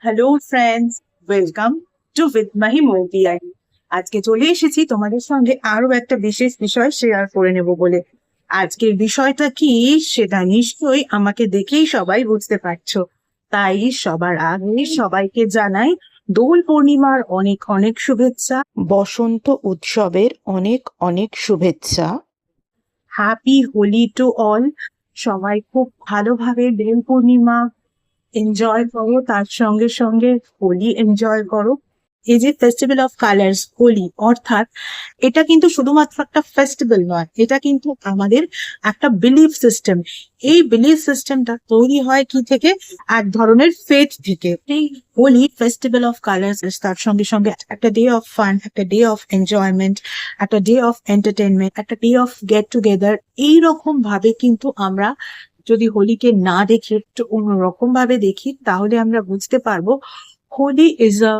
Hello friends, welcome to with Mahi মোবিআই। আজকে চলে এসেছি তোমাদের সঙ্গে আরো একটা বিশেষ বিষয় শেয়ার করে নেব বলে। আজকের বিষয়টা কি সেটা নিশ্চয়ই আমাকে দেখেই সবাই বুঝতে পারছো। তাই সবার আগে সবাইকে জানাই দোল পূর্ণিমার অনেক অনেক শুভেচ্ছা, বসন্ত উৎসবের অনেক অনেক শুভেচ্ছা। Happy Holi to all. সবাই খুব ভালোভাবে দোল পূর্ণিমা এনজয় করো, তার সঙ্গে সঙ্গে হোলি এনজয় করো। এই যে ফেস্টিভ্যাল অফ কালার্স হোলি, অর্থাৎ এটা কিন্তু শুধুমাত্র একটা ফেস্টিভ্যাল নয়, এটা কিন্তু আমাদের একটা বিলিফ সিস্টেম। এই বিলিফ সিস্টেমটা তৈরি হয় কি থেকে? এক ধরনের ফেথ থেকে। এই হোলি ফেস্টিভ্যাল অফ কালার্স, তার সঙ্গে সঙ্গে একটা ডে অফ ফান, একটা ডে অফ এনজয়মেন্ট, একটা ডে অফ এন্টারটেনমেন্ট, একটা ডে অফ গেট টুগেদার। এইরকম ভাবে কিন্তু আমরা যদি হোলিকে না দেখি, একটু অন্যরকম ভাবে দেখি, তাহলে আমরা বুঝতে পারবো Holi is a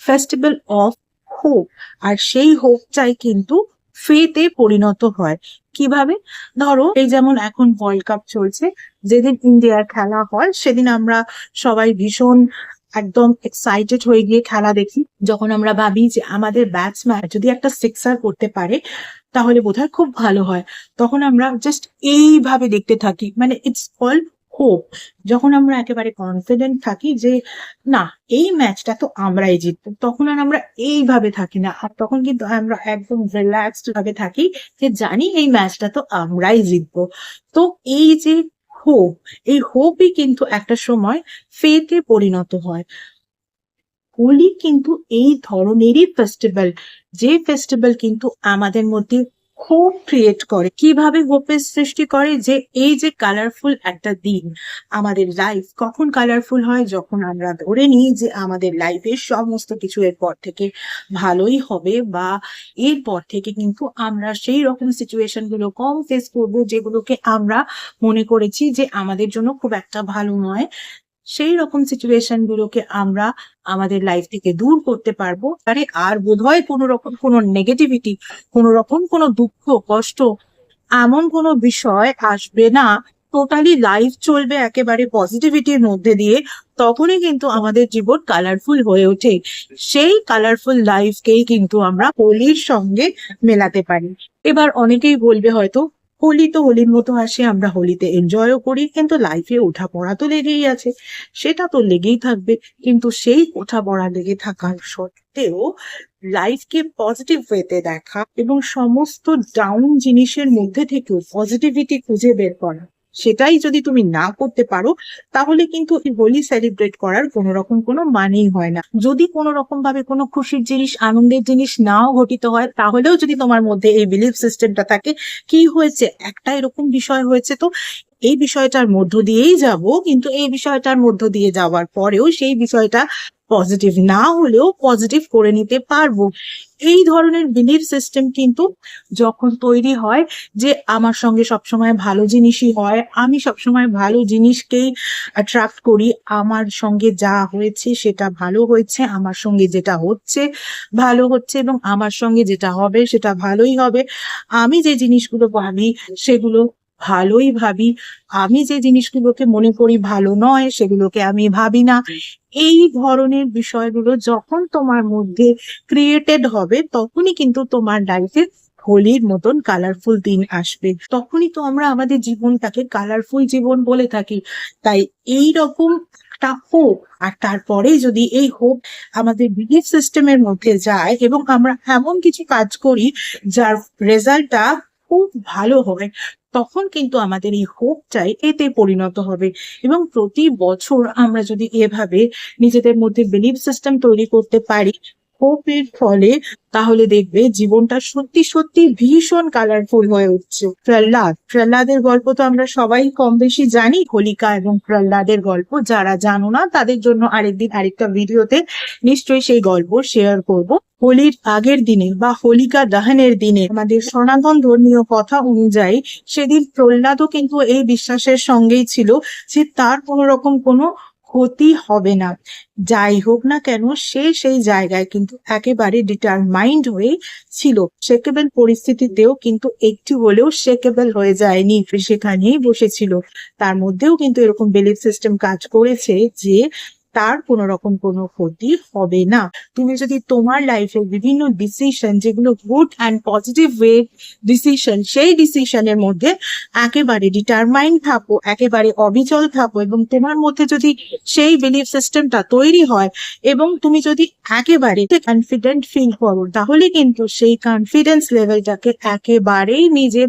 festival of hope. আর সেই হোপটাই কিন্তু ফেতে পরিণত হয়। কিভাবে? ধরো, এই যেমন এখন ওয়ার্ল্ড কাপ চলছে, যেদিন ইন্ডিয়ার খেলা হয় সেদিন আমরা সবাই ভীষণ একদম এক্সাইটেড হয়ে গিয়ে খেলা দেখি। যখন আমরা ভাবি যে আমাদের ব্যাটসম্যান যদি একটা সিক্সার করতে পারে তাহলে বোধহয় খুব ভালো হয়, তখন আমরা জাস্ট এইভাবে দেখতে থাকি, মানে ইটস কল্ড হোপ। যখন আমরা একেবারে কনফিডেন্ট থাকি যে না, এই ম্যাচটা তো আমরাই জিতবো, তখন আর আমরা এইভাবে থাকি না, আর তখন কিন্তু আমরা একদম রিল্যাক্সড ভাবে থাকি যে জানি এই ম্যাচটা তো আমরাই জিতবো। তো এই যে হোপ, এই হোপই কিন্তু একটা সময় ফেতে পরিণত হয়। হোলি কিন্তু এই ধরনেরই ফেস্টিভ্যাল, যে ফেস্টিভ্যাল কিন্তু আমাদের মধ্যে হোপ ক্রিয়েট করে। কিভাবে হোপের সৃষ্টি করে? যে এই যে কালারফুল একটা দিন, আমাদের লাইফ কখন কালারফুল হয়? যখন আমরা ধরে নিই যে আমাদের লাইফের সমস্ত কিছু এরপর থেকে ভালোই হবে, বা এরপর থেকে কিন্তু আমরা সেই রকম সিচুয়েশন গুলো কম ফেস করবো যেগুলোকে আমরা মনে করেছি যে আমাদের জন্য খুব একটা ভালো নয়। সেই রকম সিচুয়েশন গুলোকে আমরা আমাদের লাইফ থেকে দূর করতে পারবো। আরে আর বোধহয় কোনো রকম কোনো নেগেটিভিটি, কোনো রকম কোনো দুঃখ কষ্ট, এমন কোনো বিষয় আসবে না। টোটালি লাইফ চলবে একেবারে পজিটিভিটির মধ্যে দিয়ে। তখনই কিন্তু আমাদের জীবন কালারফুল হয়ে ওঠে। সেই কালারফুল লাইফকেই কিন্তু আমরা হোলির সঙ্গে মেলাতে পারি। এবার অনেকেই বলবে হয়তো, হোলি তো হোলির মতো আসে, আমরা হোলিতে এনজয়ও করি, কিন্তু লাইফে ওঠা পড়া তো লেগেই আছে। সেটা তো লেগেই থাকবে, কিন্তু সেই ওঠা পড়া লেগে থাকার সত্ত্বেও লাইফকে পজিটিভ ওয়েতে দেখা এবং সমস্ত ডাউন জিনিসের মধ্যে থেকেও পজিটিভিটি খুঁজে বের করা, সেটাই যদি তুমি না করতে পারো, তাহলে কিন্তু এই হোলি সেলিব্রেট করার কোনো রকম কোনো মানেই হয় না। যদি কোনো রকম ভাবে কোনো খুশির জিনিস, আনন্দের জিনিস নাও ঘটিত হয়, তাহলেও যদি তোমার মধ্যে এই বিলিফ সিস্টেমটা থাকে, কি হয়েছে, একটা এরকম বিষয় হয়েছে, তো এই বিষয়টার মধ্য দিয়েই যাব, কিন্তু এই বিষয়টার মধ্য দিয়ে যাওয়ার পরেও সেই বিষয়টা পজিটিভ না হলেও পজিটিভ করে নিতে পারবো। এই ধরনের বিলিফ সিস্টেম কিন্তু যখন তৈরি হয় যে আমার সঙ্গে সবসময় ভালো জিনিসই হয়, আমি সবসময় ভালো জিনিসকেই অ্যাট্রাক্ট করি, আমার সঙ্গে যা হয়েছে সেটা ভালো হয়েছে, আমার সঙ্গে যেটা হচ্ছে ভালো হচ্ছে, এবং আমার সঙ্গে যেটা হবে সেটা ভালোই হবে। আমি যে জিনিসগুলো ভাবি সেগুলো ভালোই ভাবি, আমি যে জিনিসগুলোকে মনে করি ভালো নয় সেগুলোকে আমি ভাবি না। এই ধরনের বিষয়গুলো যখন তোমার মধ্যে ক্রিয়েটেড হবে, তখনই কিন্তু তোমার লাইফে হোলির মতন কালারফুল দিন আসবে। তখনই তো আমরা আমাদের জীবনটাকে কালারফুল জীবন বলে থাকি। তাই এই রকম একটা হোপ, আর তারপরে যদি এই হোপ আমাদের বিলিফ সিস্টেমের মধ্যে যায় এবং আমরা এমন কিছু কাজ করি যার রেজাল্টটা খুব ভালো হয়, তখন কিন্তু আমাদের এই হোপটাই এতে পরিণত হবে। এবং প্রতি বছর আমরা যদি এভাবে নিজেদের মধ্যে বিলিফ সিস্টেম তৈরি করতে পারি হোপের ফলে, তাহলে দেখবে জীবনটা সত্যি সত্যি ভীষণ কালারফুল হয়ে উঠছে। প্রহ্লাদের গল্প তো আমরা সবাই কম বেশি জানি, হোলিকা এবং প্রহ্লাদের গল্প। যারা জানো না তাদের জন্য আরেকদিন আরেকটা ভিডিওতে নিশ্চয়ই সেই গল্প শেয়ার করব। হোলির আগের দিনে বা হোলিকা দহনের দিনে আমাদের সনাতন ধর্মীয় কথা অনুযায়ী সেদিন প্রহ্লাদও কিন্তু এই বিশ্বাসের সঙ্গেই ছিল যে তার কোনো রকম কোনো ক্ষতি হবে না। যাই হোক না কেন, সে সেই জায়গায় কিন্তু একেবারে ডিটারমাইন্ড হয়ে ছিল। শেকেবল পরিস্থিতিতেও কিন্তু একটু হলেও শেকেবল হয়ে যায়নি, সেখানেই বসেছিল। তার মধ্যেও কিন্তু এরকম বিলিফ সিস্টেম কাজ করেছে যে তার কোনো রকম কোনো ক্ষতি হবে না। তুমি যদি তোমার লাইফের বিভিন্ন ডিসিশন, যেগুলো good and positive way decision, সেই ডিসিশনের মধ্যে একেবারে ডিটারমাইন্ড থাকো, একেবারে অবিচল থাকো, এবং তোমার মধ্যে যদি সেই বিলিফ সিস্টেমটা তৈরি হয় এবং তুমি যদি একেবারে কনফিডেন্ট ফিল করো, তাহলে কিন্তু সেই কনফিডেন্স লেভেলটাকে একেবারেই নিজের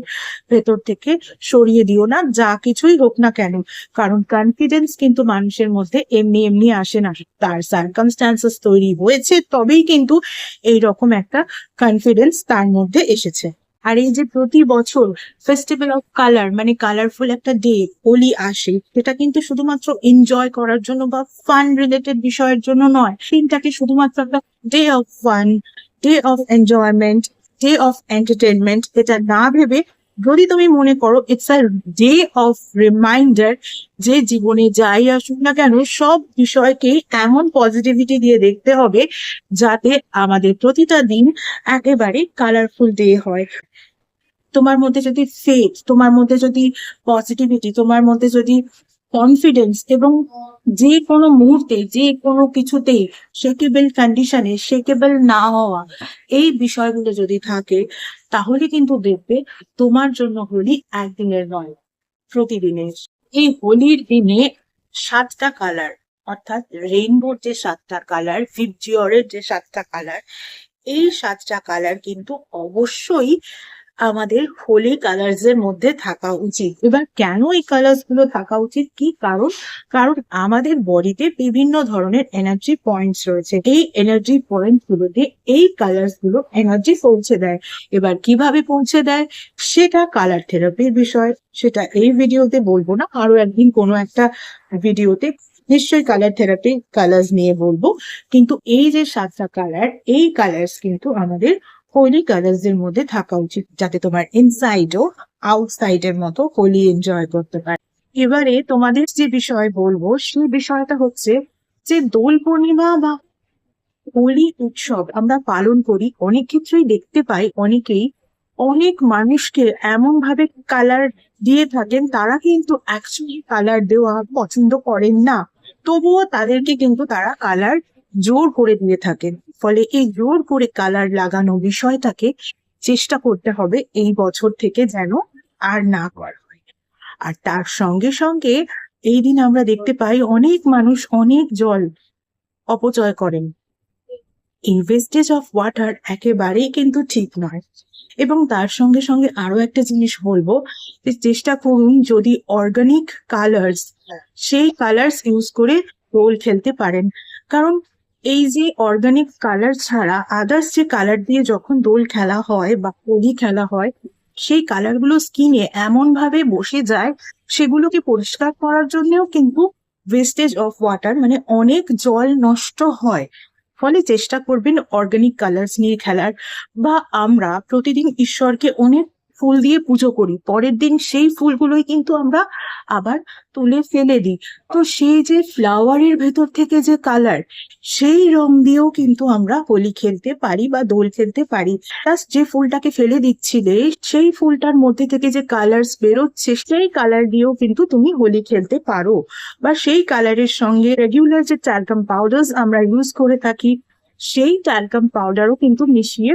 ভেতর থেকে সরিয়ে দিও না, যা কিছুই হোক না কেন। কারণ কনফিডেন্স কিন্তু মানুষের মধ্যে এমনি এমনি আসে না, তার সার্কামস্ট্যান্সেস তৈরি হয়েছে, তবেই কিন্তু এইরকম একটা কনফিডেন্স তার মধ্যে এসেছে। আর এই যে প্রতি বছর ফেস্টিভ্যাল অফ কালার, মানে কালারফুল একটা ডে হোলি আসে, সেটা কিন্তু শুধুমাত্র এনজয় করার জন্য বা ফান রিলেটেড বিষয়ের জন্য নয়। দিনটাকে শুধুমাত্র একটা day of fun, day of enjoyment, day of entertainment এটা না ভেবে, যদি তুমি মনে করো it's a day of reminder, যে জীবনে যাই আসুক না কেন সব বিষয়কে এমন পজিটিভিটি দিয়ে দেখতে হবে যাতে আমাদের প্রতিটা দিন একেবারে কালারফুল ডে হয়। তোমার মধ্যে যদি ফেথ, তোমার মধ্যে যদি পজিটিভিটি, তোমার মধ্যে যদি কনফিডেন্স, এবং যে কোনো মুহূর্তে যে কোনো কিছুতেই শেকেবল কন্ডিশনে শেকেবল না হওয়া, এই বিষয়গুলো যদি থাকে, তাহলে কিন্তু দেখবে তোমার জন্য হোলি একদিনের নয়, প্রতিদিনের। এই হোলির দিনে 7টা কালার, অর্থাৎ রেইনবোর যে 7টা কালার, ভিবজিওরের যে 7টা কালার, এই 7টা কালার কিন্তু অবশ্যই আমাদের হোলি কালার্স এর মধ্যে থাকা উচিত। এবার কেন এই কালার্স গুলো থাকা উচিত, কি কারণ? কারণ আমাদের বডিতে বিভিন্ন ধরনের এনার্জি পয়েন্টস রয়েছে, এই এনার্জি পয়েন্ট গুলোতে এই কালার্স গুলো এনার্জি পৌঁছে দেয়। এবার কিভাবে পৌঁছে দেয় সেটা কালার থেরাপির বিষয়, সেটা এই ভিডিওতে বলবো না, আরো একদিন কোনো একটা ভিডিওতে নিশ্চয়ই কালার থেরাপি কালার্স নিয়ে বলবো। কিন্তু এই যে 7টা কালার, এই কালার্স কিন্তু আমাদের হোলি কালার্স এর মধ্যে থাকা উচিত, যাতে তোমার ইনসাইডও আউটসাইডের মতো হোলি এনজয় করতে পারে। এবারে তোমাদের যে বিষয় বলবো সেই বিষয়টা হচ্ছে যে দোল পূর্ণিমা বা হোলি উৎসব আমরা পালন করি, অনেক ক্ষেত্রেই দেখতে পাই অনেকেই অনেক মানুষকে এমন ভাবে কালার দিয়ে থাকেন, তারা কিন্তু অ্যাকচুয়ালি কালার দেওয়া পছন্দ করেন না, তবুও তাদেরকে কিন্তু তারা কালার জোর করে দিয়ে থাকেন। ফলে এই জোর করে কালার লাগানো বিষয়টাকে চেষ্টা করতে হবে এই বছর থেকে যেন আর না করা হয়। আর তার সঙ্গে সঙ্গে এই দিন আমরা দেখতে পাই অনেক মানুষ অনেক জল অপচয় করেন। এই ওয়েস্টেজ অফ ওয়াটার একেবারেই কিন্তু ঠিক নয়। এবং তার সঙ্গে সঙ্গে আরো একটা জিনিস বলবো, যে চেষ্টা করুন যদি অর্গানিক কালার্স, সেই কালার্স ইউজ করে দোল খেলতে পারেন। কারণ এই যে অর্গানিক কালার ছাড়া আদার্স যে কালার দিয়ে যখন দোল খেলা হয় বা হোলি খেলা হয়, সেই কালার গুলো স্কিনে এমন ভাবে বসে যায়, সেগুলোকে পরিষ্কার করার জন্যও কিন্তু ওয়েস্টেজ অফ ওয়াটার, মানে অনেক জল নষ্ট হয়। ফলে চেষ্টা করবেন অর্গানিক কালার্স নিয়ে খেলার। বা আমরা প্রতিদিন ঈশ্বরকে অনেক ফুল দিয়ে পুজো করি, পরের দিন সেই ফুলগুলোই কিন্তু আমরা আবার তুলে ফেলে দিই। তো সেই যে ফ্লাওয়ারের ভেতর থেকে যে কালার, সেই রং দিয়েও কিন্তু আমরা হোলি খেলতে পারি বা দোল খেলতে পারি। জাস্ট যে ফুলটাকে ফেলে দিচ্ছিলে, সেই ফুলটার মধ্যে থেকে যে কালার্স বেরোচ্ছে, সেই কালার দিয়েও কিন্তু তুমি হোলি খেলতে পারো। বা সেই কালারের সঙ্গে রেগুলার যে ট্যালকাম পাউডার আমরা ইউজ করে থাকি, সেই ট্যালকাম পাউডারও কিন্তু মিশিয়ে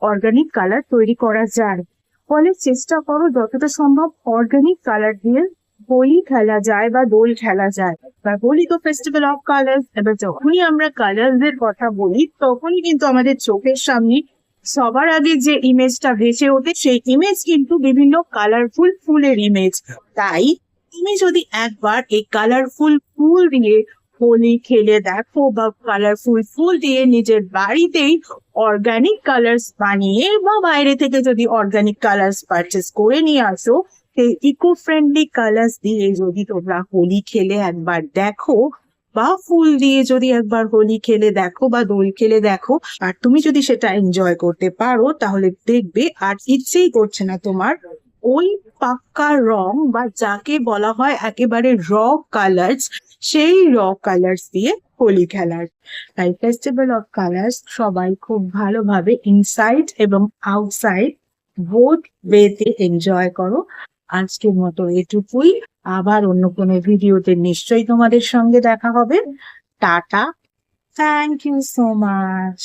অর্গানিক কালার তৈরি করা যায়। ফলে চেষ্টা করো যতটা সম্ভব অর্গানিক কালার দিয়ে হোলি খেলা যায় বা দোল খেলা যায়। বা হোলি তো ফেস্টিভ্যাল অফ কালার্স। এবার যখনই আমরা কালার্স এর কথা বলি, তখনই কিন্তু আমাদের চোখের সামনে সবার আগে যে ইমেজটা ভেসে ওঠে, সেই ইমেজ কিন্তু বিভিন্ন কালারফুল ফুলের ইমেজ। তাই তুমি যদি একবার এই কালারফুল ফুল দিয়ে হোলি খেলে দেখো, বা কালারফুল ফুল দিয়ে নিজের বাড়িতেই অর্গানিক কালার্স বানিয়ে, বা বাইরে থেকে যদি অর্গানিক কালার্স পারচেস করে নিয়ে আসো, সেই ইকো ফ্রেন্ডলি কালার্স দিয়ে যদি তোমরা হোলি খেলে একবার দেখো, বা ফুল দিয়ে যদি একবার হোলি খেলে দেখো বা দোল খেলে দেখো, আর তুমি যদি সেটা এনজয় করতে পারো, তাহলে দেখবে আর ইচ্ছেই করছে না তোমার ওই পাক্কা রং, বা যাকে বলা হয় একেবারে র কালার্স, সেই র কালার্স দিয়ে হোলি খেলার। তাই ফেস্টিভ্যাল অফ কালার্স সবাই খুব ভালোভাবে ইনসাইড এবং আউটসাইড বোথ ওয়েতে এনজয় করো। আজকের মতো এটুকুই, আবার অন্য কোনো ভিডিওতে নিশ্চয়ই তোমাদের সঙ্গে দেখা হবে। টাটা। Thank you so much.